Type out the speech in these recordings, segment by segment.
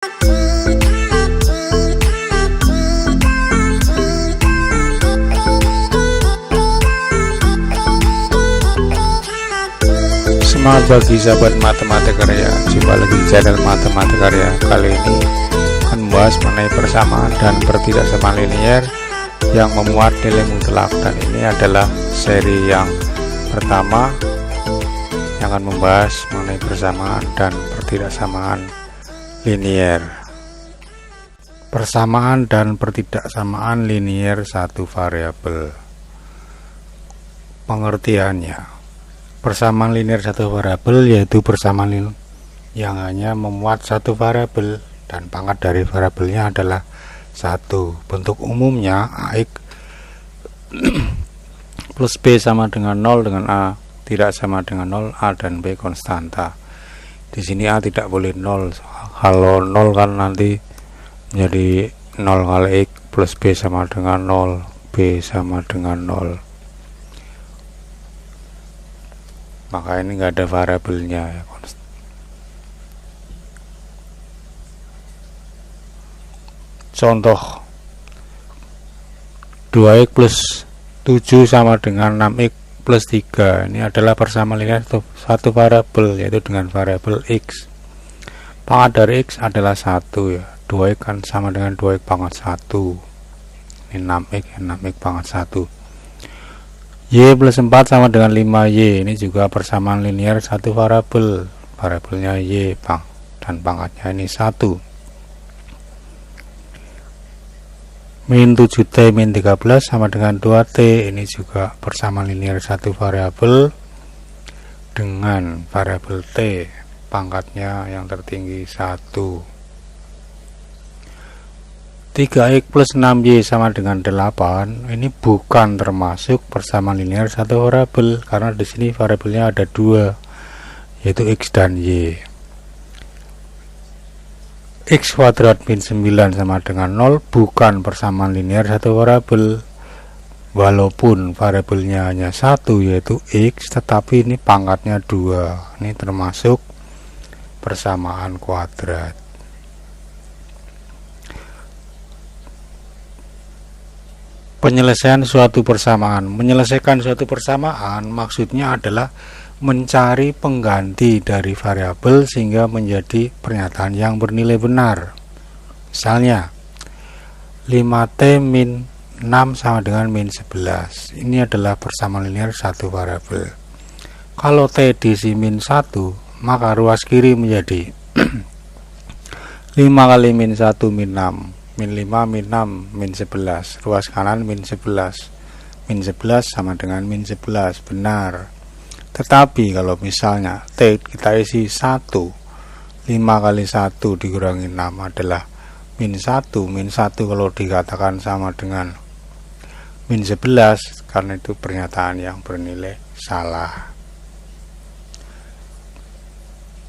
Semangat bagi sahabat matematika. Jumpa lagi di channel matematika. Kali ini akan membahas mengenai persamaan dan pertidaksamaan linier yang memuat nilai mutlak, dan ini adalah seri yang pertama yang akan membahas mengenai persamaan dan pertidaksamaan linier. Persamaan dan pertidaksamaan linier satu variabel. Pengertiannya, persamaan linier satu variabel yaitu persamaan yang hanya memuat satu variabel dan pangkat dari variabelnya adalah satu. Bentuk umumnya AX plus B sama dengan 0 dengan A tidak sama dengan 0, A dan B konstanta. Di sini A tidak boleh 0. Kalau 0 kan nanti menjadi 0 kali X plus B sama dengan 0, B sama dengan 0. Maka ini enggak ada variabelnya ya. Contoh 2x plus 7 sama dengan 6x plus 3. Ini adalah persamaan linier satu variabel, yaitu dengan variabel x. Pangkat dari x adalah 1 ya. 2x kan sama dengan 2x pangkat 1. Ini 6x pangkat 1. Y plus 4 sama dengan 5Y. Ini juga persamaan linier satu variabel. Variabelnya Y dan pangkatnya ini 1. Min 7T min 13 sama dengan 2T. Ini juga persamaan linier satu variabel dengan variabel T. Pangkatnya yang tertinggi 1. 3x plus 6y sama dengan 8. Ini bukan termasuk persamaan linier satu variabel karena di sini variabelnya ada dua, yaitu x dan y. X kuadrat min 9 sama dengan 0 bukan persamaan linier satu variabel, walaupun variabelnya hanya satu yaitu x, tetapi ini pangkatnya 2. Ini termasuk persamaan kuadrat. Penyelesaian suatu persamaan. Menyelesaikan suatu persamaan maksudnya adalah mencari pengganti dari variabel sehingga menjadi pernyataan yang bernilai benar. Misalnya 5T min 6 sama dengan min 11. Ini adalah persamaan linier satu variabel. Kalau T diisi min 1, maka ruas kiri menjadi 5 kali min 1 min 6, min 5 min 6 min 11, ruas kanan min 11. Min 11 sama dengan min 11, benar. Tetapi kalau misalnya T kita isi 1, 5 kali 1 dikurangi 6 adalah min 1. Min 1 kalau dikatakan sama dengan min 11, karena itu pernyataan yang bernilai salah.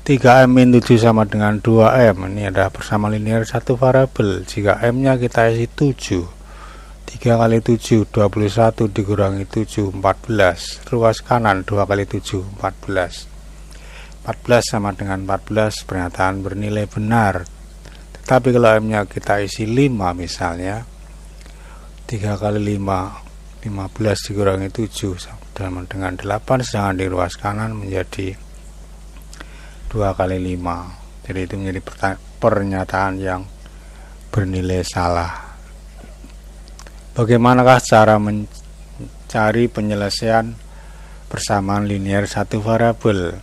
3M min 7 sama dengan 2M. Ini adalah persamaan linier satu variabel. Jika M nya kita isi 7, 3 kali 7 21 dikurangi 7 14. Ruas kanan 2 kali 7 14. 14 sama dengan 14, pernyataan bernilai benar. Tetapi kalau M nya kita isi 5 misalnya, 3 kali 5 15 dikurangi 7 sama dengan 8, sedangkan di ruas kanan menjadi 2 kali 5. Jadi itu menjadi pernyataan yang bernilai salah. Bagaimanakah cara mencari penyelesaian persamaan linier satu variabel?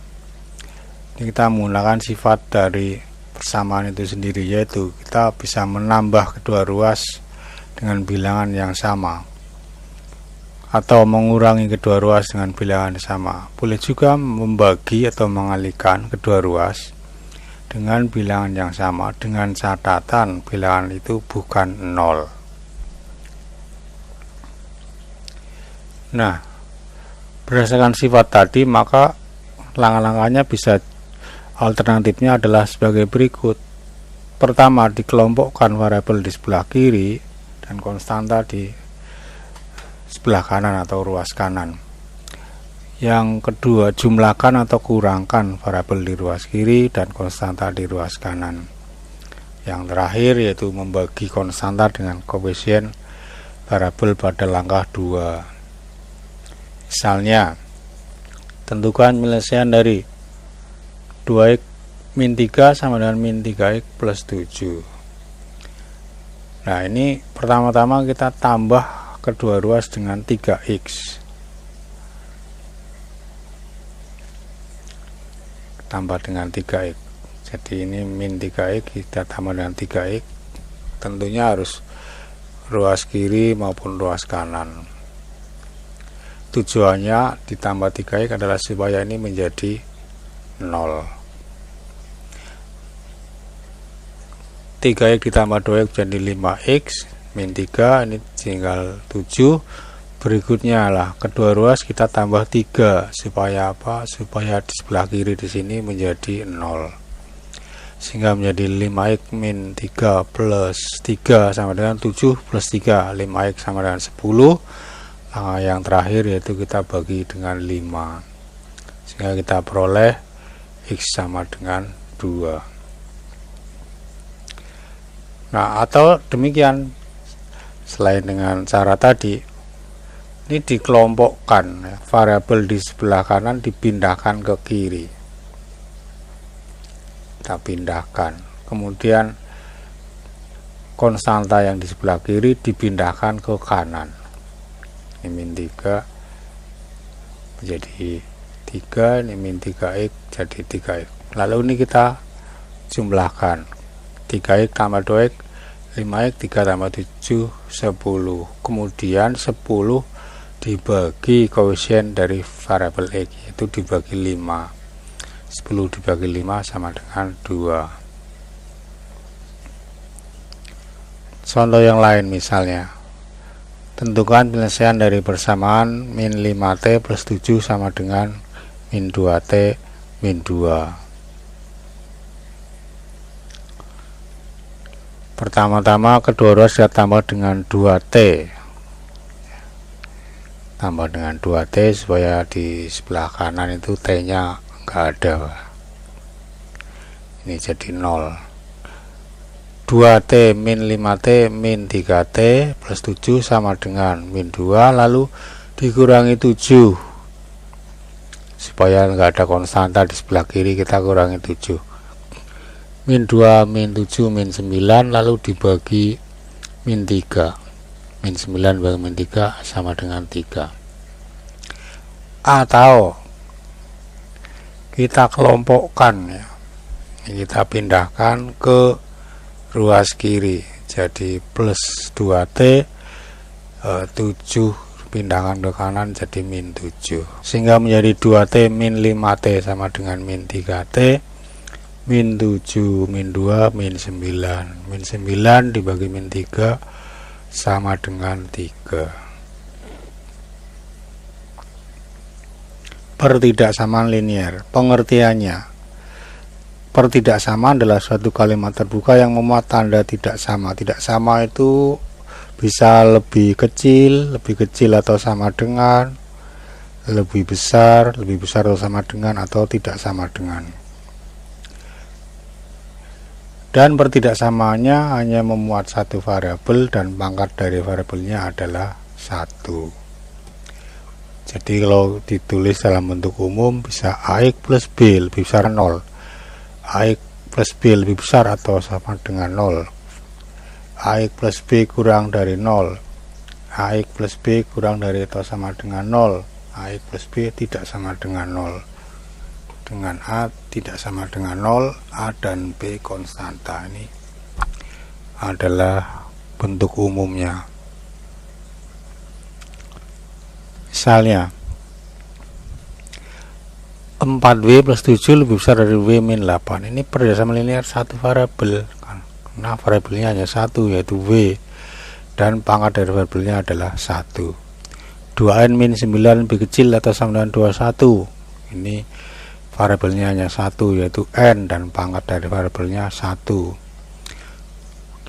Ini kita menggunakan sifat dari persamaan itu sendiri, yaitu kita bisa menambah kedua ruas dengan bilangan yang sama, atau mengurangi kedua ruas dengan bilangan sama. Boleh juga membagi atau mengalihkan kedua ruas dengan bilangan yang sama, dengan catatan bilangan itu bukan 0. Nah, berdasarkan sifat tadi, maka langkah-langkahnya bisa, alternatifnya adalah sebagai berikut. Pertama, dikelompokkan variabel di sebelah kiri dan konstanta di sebelah kanan atau ruas kanan. Yang kedua, jumlahkan atau kurangkan variabel di ruas kiri dan konstanta di ruas kanan. Yang terakhir yaitu membagi konstanta dengan koefisien variabel pada langkah 2. Misalnya, tentukan penyelesaian dari 2x min 3 sama dengan min 3x plus 7. Nah, ini pertama-tama kita tambah kedua ruas dengan 3x. Tambah dengan 3x. Jadi ini min 3x kita tambah dengan 3x. Tentunya harus ruas kiri maupun ruas kanan. Tujuannya ditambah 3x adalah supaya ini menjadi 0. 3x ditambah 2x jadi 5x min 3, ini tinggal 7. Berikutnya lah kedua ruas kita tambah 3 supaya apa? Supaya di sebelah kiri di sini menjadi 0. Sehingga menjadi 5x min 3 plus 3 sama dengan 7 plus 3. 5x sama dengan 10. Nah, yang terakhir yaitu kita bagi dengan 5. Sehingga kita peroleh x sama dengan 2. Nah, atau demikian, selain dengan cara tadi, ini dikelompokkan, ya, variabel di sebelah kanan dipindahkan ke kiri. Kita pindahkan. Kemudian konstanta yang di sebelah kiri dipindahkan ke kanan. Ini min 3 menjadi 3, ini min 3x jadi 3x. Lalu ini kita jumlahkan. 3x tambah 2x 5x, 3 tambah 7 10. Kemudian 10 dibagi koefisien dari variabel x, yaitu dibagi 5. 10 dibagi 5 sama dengan 2. Contoh yang lain misalnya, tentukan penyelesaian dari persamaan min 5t plus 7 sama dengan min 2t min 2. Pertama-tama kedua ruas kita tambah dengan 2t. Tambah dengan 2t supaya di sebelah kanan itu t-nya enggak ada. Ini jadi 0. 2t min 5t min 3t plus 7 sama dengan min 2, lalu dikurangi 7. Supaya enggak ada konstanta di sebelah kiri kita kurangi 7. Min 2 min 7 min 9, lalu dibagi min 3. Min 9 bagi min 3 sama dengan 3. Atau kita kelompokkan, ya. Kita pindahkan ke ruas kiri. Jadi plus 2t 7 pindahkan ke kanan jadi min 7. Sehingga menjadi 2t min 5t sama dengan min 3t. Min 7 min 2 min 9. Min 9 dibagi min 3 sama dengan 3. Pertidaksamaan linier. Pengertiannya, pertidaksamaan adalah suatu kalimat terbuka yang memuat tanda tidak sama. Tidak sama itu bisa lebih kecil atau sama dengan, lebih besar atau sama dengan, atau tidak sama dengan. Dan pertidaksamaannya hanya memuat satu variabel dan pangkat dari variabelnya adalah 1. Jadi kalau ditulis dalam bentuk umum bisa ax plus b lebih besar 0, ax plus b lebih besar atau sama dengan 0, ax plus b kurang dari 0, ax plus b kurang dari atau sama dengan 0, ax plus b tidak sama dengan 0. Dengan A tidak sama dengan 0, A dan B konstanta. Ini adalah bentuk umumnya. Misalnya 4W plus 7 lebih besar dari W min 8. Ini pertidaksamaan linier satu variabel, karena variabelnya hanya satu, yaitu W, dan pangkat dari variabelnya adalah 1. 2n min 9 lebih kecil atau sama dengan 21. Ini variabelnya hanya 1, yaitu n, dan pangkat dari variabelnya 1.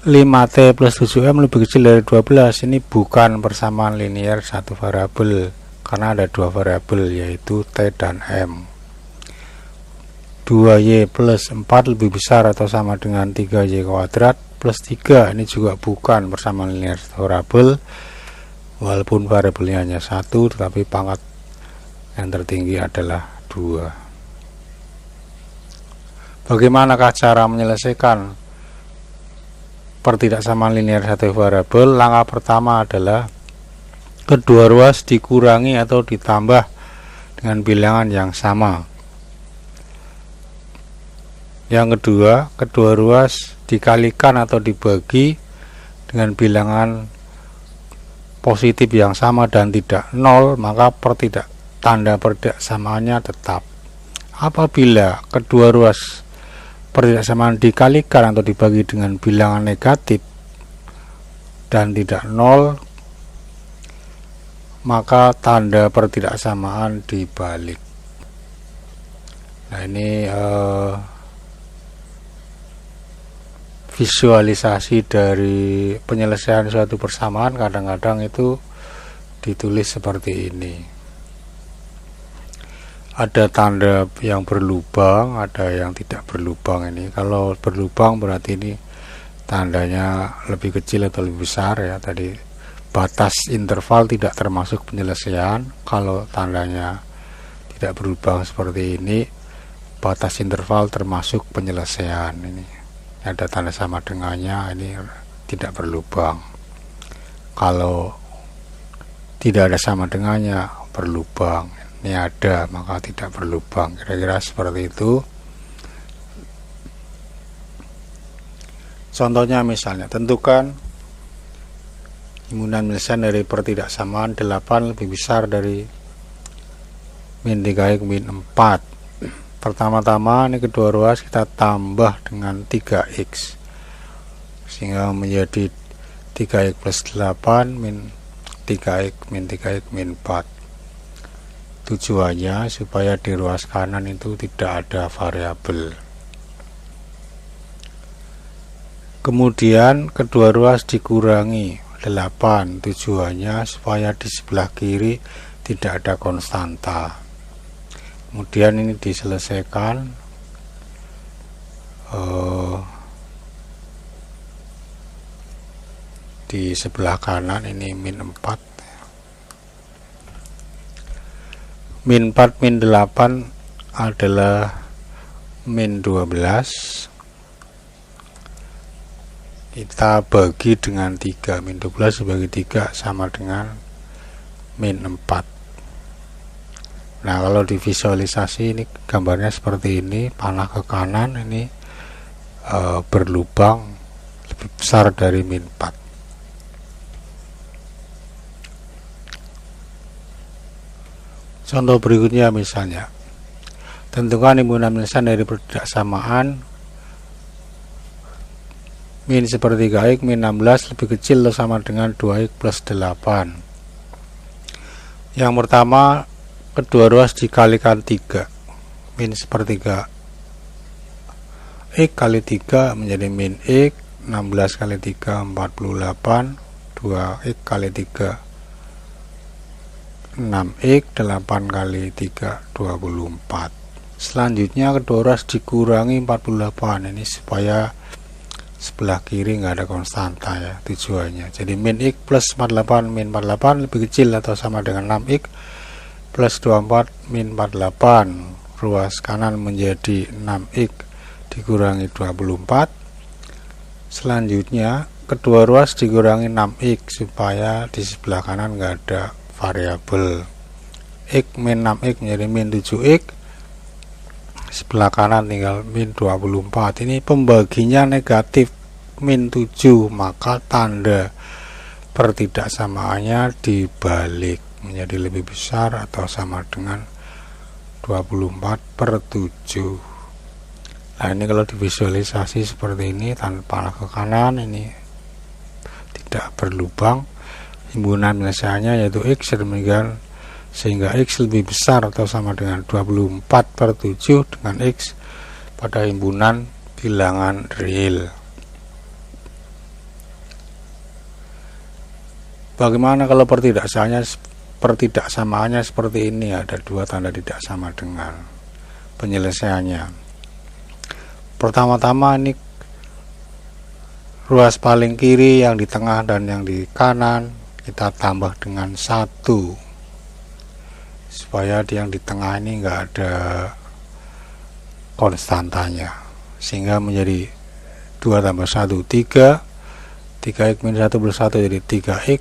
5t plus 7m lebih kecil dari 12. Ini bukan persamaan linier satu variabel, karena ada dua variabel, yaitu t dan m. 2y plus 4 lebih besar atau sama dengan 3y kuadrat plus 3. Ini juga bukan persamaan linear separabel, walaupun variabelnya hanya 1, tetapi pangkat yang tertinggi adalah 2. Bagaimanakah cara menyelesaikan pertidaksamaan linear satu variabel? Langkah pertama adalah kedua ruas dikurangi atau ditambah dengan bilangan yang sama. Yang kedua, kedua ruas dikalikan atau dibagi dengan bilangan positif yang sama dan tidak 0, maka tanda pertidaksamaannya tetap. Apabila kedua ruas pertidaksamaan dikalikan atau dibagi dengan bilangan negatif dan tidak 0, maka tanda pertidaksamaan dibalik. Nah, ini visualisasi dari penyelesaian suatu persamaan. Kadang-kadang itu ditulis seperti ini. Ada tanda yang berlubang, ada yang tidak berlubang. Ini kalau berlubang berarti ini tandanya lebih kecil atau lebih besar ya. Tadi batas interval tidak termasuk penyelesaian. Kalau tandanya tidak berlubang seperti ini, batas interval termasuk penyelesaian. Ini ada tanda sama dengannya, ini tidak berlubang. Kalau tidak ada sama dengannya, berlubang. Ini ada, maka tidak berlubang. Kira-kira seperti itu. Contohnya misalnya, tentukan himpunan penyelesaian dari pertidaksamaan 8 lebih besar dari min 3x min 4. Pertama-tama ini kedua ruas kita tambah dengan 3x sehingga menjadi 3x plus 8 min 3x min 3x min 4. Tujuannya supaya di ruas kanan itu tidak ada variabel. Kemudian kedua ruas dikurangi 8. Tujuannya supaya di sebelah kiri tidak ada konstanta. Kemudian ini diselesaikan di sebelah kanan ini min 4. Min 4 min 8 adalah min 12. Kita bagi dengan 3. Min 12 dibagi 3 sama dengan min 4. Nah, kalau divisualisasi ini gambarnya seperti ini, panah ke kanan ini berlubang lebih besar dari min 4. Contoh berikutnya misalnya, tentukan himpunan penyelesaian dari pertidaksamaan min sepertiga x min 16 lebih kecil atau sama dengan 2x plus 8. Yang pertama, kedua ruas dikalikan 3. Min sepertiga x kali 3 menjadi min x. 16 kali 3 48. 2x kali 3 6x. 8 kali 3 24. Selanjutnya kedua ruas dikurangi 48. Ini supaya sebelah kiri nggak ada konstanta ya tujuannya. Jadi min x plus 48 min 48 lebih kecil atau sama dengan 6x plus 24 min 48. Ruas kanan menjadi 6x dikurangi 24. Selanjutnya kedua ruas dikurangi 6x supaya di sebelah kanan nggak ada variabel. X min 6x menjadi min 7x. Sebelah kanan tinggal min 24. Ini pembaginya negatif min 7, maka tanda pertidaksamaannya dibalik menjadi lebih besar atau sama dengan 24/7. Nah, ini kalau divisualisasi seperti ini, tanpa ke kanan ini tidak berlubang, himpunan penyelesaiannya yaitu x demikian, sehingga x lebih besar atau sama dengan 24/7 dengan x pada himpunan bilangan real. Bagaimana kalau pertidaksamaannya seperti ini? Ada dua tanda tidak sama dengan. Penyelesaiannya Pertama-tama ini ruas paling kiri, yang di tengah dan yang di kanan kita tambah dengan 1, supaya yang di tengah ini enggak ada konstantanya, sehingga menjadi 2 tambah 1 3, 3x min 1 plus 1 jadi 3x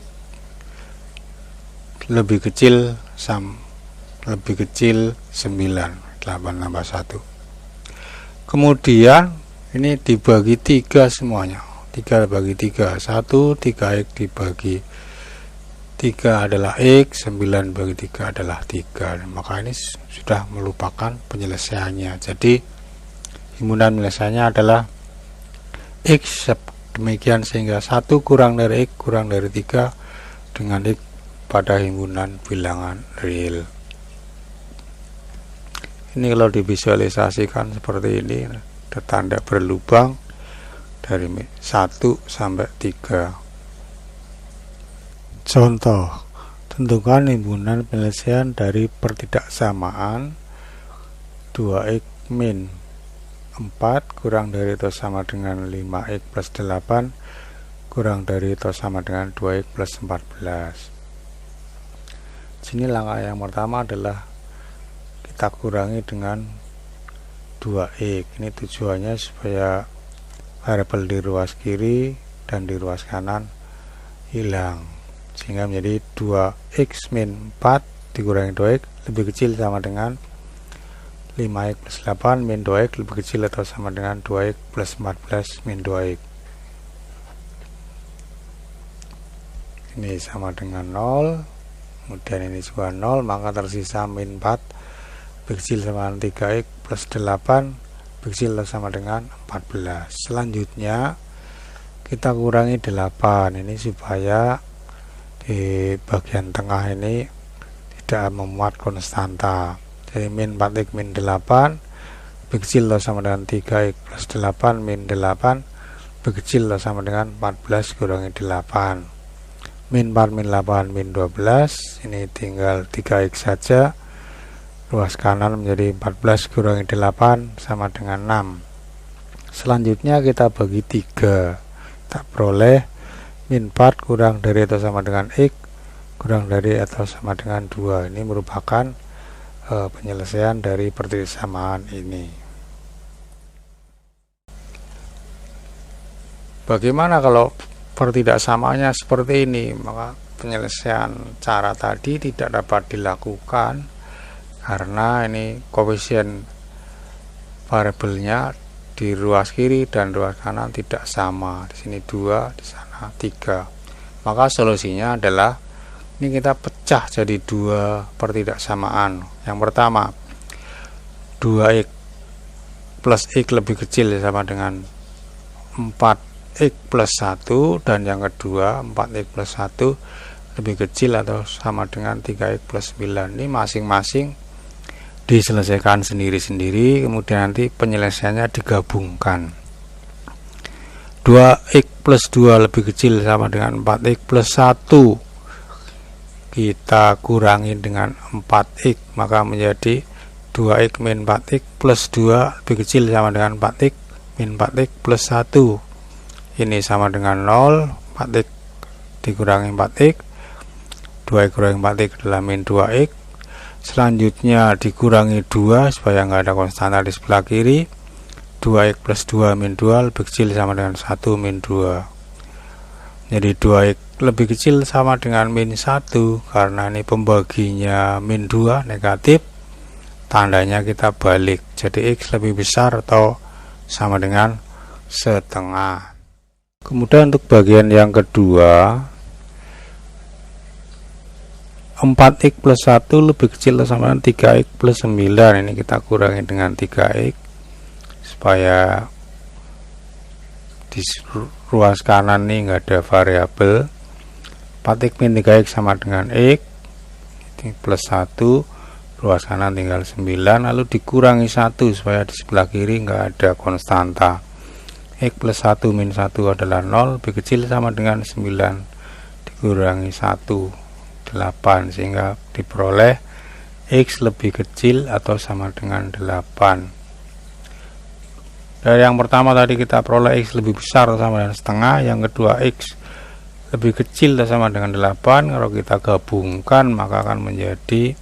lebih kecil 9, 8 tambah 1. Kemudian ini dibagi 3 semuanya, 3 bagi 3 1, 3x dibagi 3 adalah x, 9 bagi 3 adalah 3. Maka ini sudah merupakan penyelesaiannya. Jadi himpunan penyelesaiannya adalah x, demikian sehingga 1 kurang dari x kurang dari 3 dengan x pada himpunan bilangan real. Ini kalau divisualisasikan seperti ini, ada tanda berlubang dari 1 sampai 3. Contoh, tentukan himpunan penyelesaian dari pertidaksamaan 2x min 4 kurang dari atau sama dengan 5x plus 8 kurang dari atau sama dengan 2x plus 14. Sini langkah yang pertama adalah kita kurangi dengan 2x. Ini tujuannya supaya variabel di ruas kiri dan di ruas kanan hilang, sehingga menjadi 2x min 4 dikurangi 2x lebih kecil sama dengan 5x plus 8 min 2x lebih kecil atau sama dengan 2x plus 14 min 2x. Ini sama dengan 0, kemudian ini juga 0, maka tersisa min 4 lebih kecil sama dengan 3x plus 8 lebih kecil atau sama dengan 14. Selanjutnya kita kurangi 8, ini supaya di bagian tengah ini tidak memuat konstanta. Jadi min 4x min 8 lebih kecil atau sama dengan 3x plus 8 min 8 lebih kecil atau sama dengan 14 kurangi 8. Min 4 min 8 min 12, ini tinggal 3x saja. Ruas kanan menjadi 14 kurangi 8 sama dengan 6. Selanjutnya kita bagi 3, tak peroleh min 4 kurang dari atau sama dengan x kurang dari atau sama dengan 2. Ini merupakan penyelesaian dari pertidaksamaan ini. Bagaimana kalau pertidaksamaannya seperti ini? Maka penyelesaian cara tadi tidak dapat dilakukan karena ini koefisien variabelnya di ruas kiri dan ruas kanan tidak sama. Di sini 2, di sana 3. Maka solusinya adalah ini kita pecah jadi 2 pertidaksamaan. Yang pertama 2x plus x lebih kecil sama dengan 4x plus 1, dan yang kedua 4x plus 1 lebih kecil atau sama dengan 3x plus 9. Ini masing-masing diselesaikan sendiri-sendiri, kemudian nanti penyelesaiannya digabungkan. 2x plus 2 lebih kecil sama dengan 4x plus 1, kita kurangi dengan 4x, maka menjadi 2x min 4x plus 2 lebih kecil sama dengan 4x min 4x plus 1. Ini sama dengan 0, 4x dikurangi 4x, 2x kurangi 4x adalah min 2x. Selanjutnya dikurangi 2 supaya nggak ada konstanta di sebelah kiri. 2x plus 2 min 2 lebih kecil sama dengan 1 min 2. Jadi 2x lebih kecil sama dengan min 1, karena ini pembaginya min 2 negatif, tandanya kita balik, jadi x lebih besar atau sama dengan setengah. Kemudian untuk bagian yang kedua, 4x plus 1 lebih kecil atau sama dengan 3x plus 9. Ini kita kurangi dengan 3x supaya di ruas kanan ini enggak ada variabel. 4x min 3x sama dengan x, ini plus 1, ruas kanan tinggal 9, lalu dikurangi 1 supaya di sebelah kiri enggak ada konstanta. X plus 1 min 1 adalah 0, lebih kecil sama dengan 9 dikurangi 1, 8, sehingga diperoleh x lebih kecil atau sama dengan 8. Dari yang pertama tadi kita peroleh X lebih besar atau sama dengan setengah, yang kedua X lebih kecil atau sama dengan 8. Kalau kita gabungkan maka akan menjadi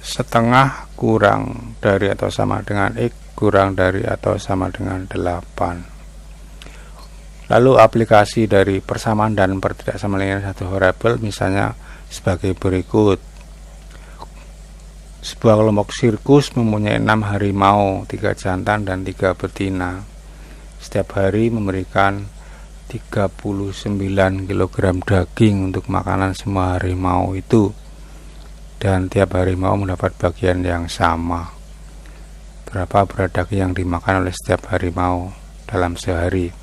setengah kurang dari atau sama dengan X kurang dari atau sama dengan 8. Lalu aplikasi dari persamaan dan pertidaksamaan linear satu variabel misalnya sebagai berikut. Sebuah kelompok sirkus mempunyai 6 harimau, 3 jantan dan 3 betina. Setiap hari memberikan 39 kg daging untuk makanan semua harimau itu, dan tiap harimau mendapat bagian yang sama. Berapa berat daging yang dimakan oleh setiap harimau dalam sehari?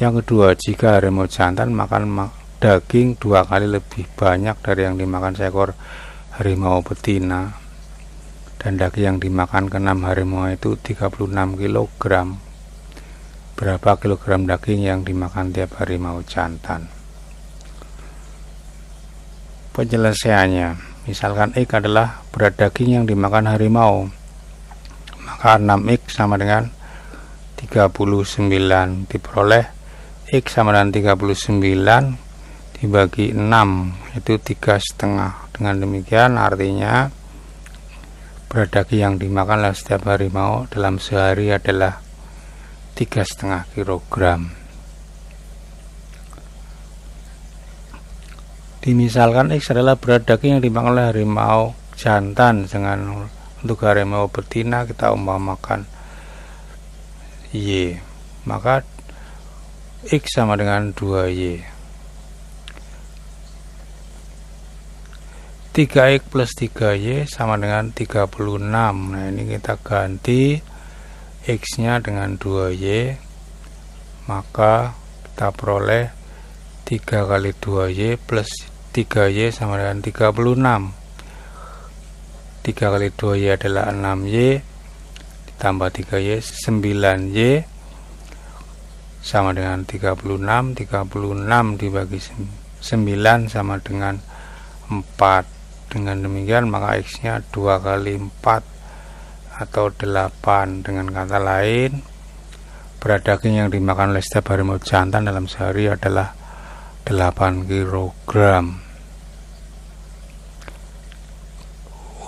Yang kedua, jika harimau jantan makan daging 2 kali lebih banyak dari yang dimakan seekor harimau betina, dan daging yang dimakan ke-6 harimau itu 36 kg. Berapa kilogram daging yang dimakan tiap harimau jantan? Penyelesaiannya, misalkan X adalah berat daging yang dimakan harimau, maka 6X sama dengan 39, diperoleh X sama dengan 39 dibagi 6 itu 3,5. Dengan demikian artinya berat daging yang dimakan oleh setiap harimau dalam sehari adalah 3,5 kg. Dimisalkan X adalah berat daging yang dimakan oleh harimau jantan, dengan untuk harimau betina kita umpamakan Y, maka X sama dengan 2Y. 3X plus 3Y sama dengan 36. Nah, ini kita ganti X nya dengan 2Y, maka kita peroleh 3 kali 2Y plus 3Y sama dengan 36. 3 kali 2Y adalah 6Y, ditambah 3Y 9Y sama dengan 36. 36 dibagi 9 sama dengan 4. Dengan demikian maka X nya 2 kali 4 atau 8. Dengan kata lain, berat daging yang dimakan oleh setiap harimau jantan dalam sehari adalah 8 kg.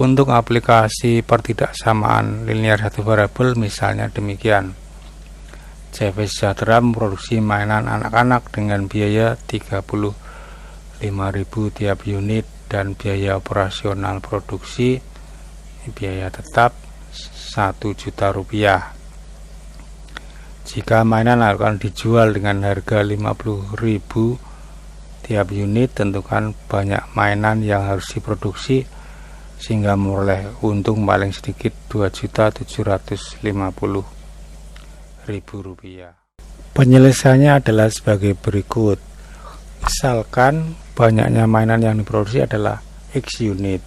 Untuk aplikasi pertidaksamaan linear satu variabel misalnya demikian. CV Sejahtera memproduksi mainan anak-anak dengan biaya 35.000 tiap unit dan biaya operasional produksi biaya tetap 1 juta rupiah. Jika mainan akan dijual dengan harga 50.000 tiap unit, tentukan banyak mainan yang harus diproduksi sehingga memperoleh untung paling sedikit 2.750.000 rupiah. Penyelesaiannya adalah sebagai berikut. Misalkan banyaknya mainan yang diproduksi adalah X unit,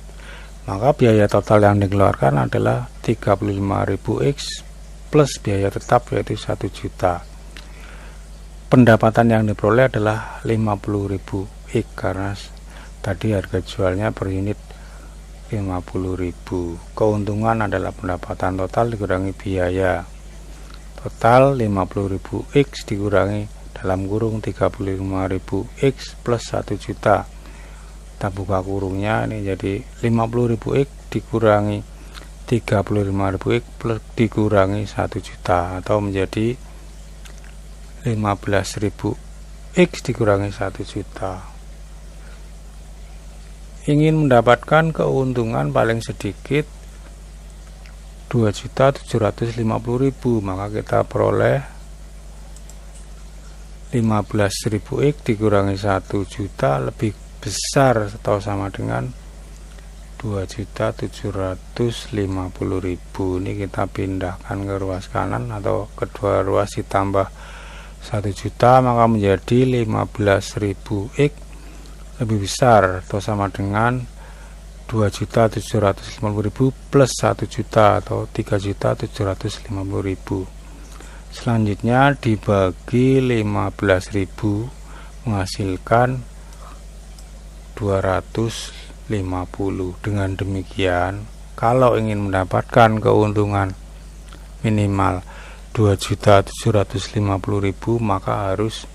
maka biaya total yang dikeluarkan adalah 35.000 X plus biaya tetap yaitu 1 juta. Pendapatan yang diperoleh adalah 50.000 X karena tadi harga jualnya per unit 50.000. Keuntungan adalah pendapatan total dikurangi biaya. Total 50.000 X dikurangi dalam kurung 35.000 X plus 1 juta. Kita buka kurungnya, ini jadi 50.000 X dikurangi 35.000 X plus dikurangi 1 juta, atau menjadi 15.000 X dikurangi 1 juta. Ingin mendapatkan keuntungan paling sedikit 2.750.000, maka kita peroleh 15.000 X dikurangi 1 juta lebih besar atau sama dengan 2.750.000. Ini kita pindahkan ke ruas kanan atau kedua ruas ditambah 1 juta, maka menjadi 15.000 X lebih besar atau sama dengan 2.750.000 plus 1 juta atau 3.750.000. Selanjutnya dibagi 15.000 menghasilkan 250. Dengan demikian, kalau ingin mendapatkan keuntungan minimal 2.750.000, maka harus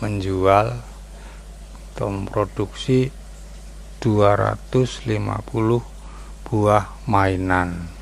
menjual atau memproduksi 250 buah mainan.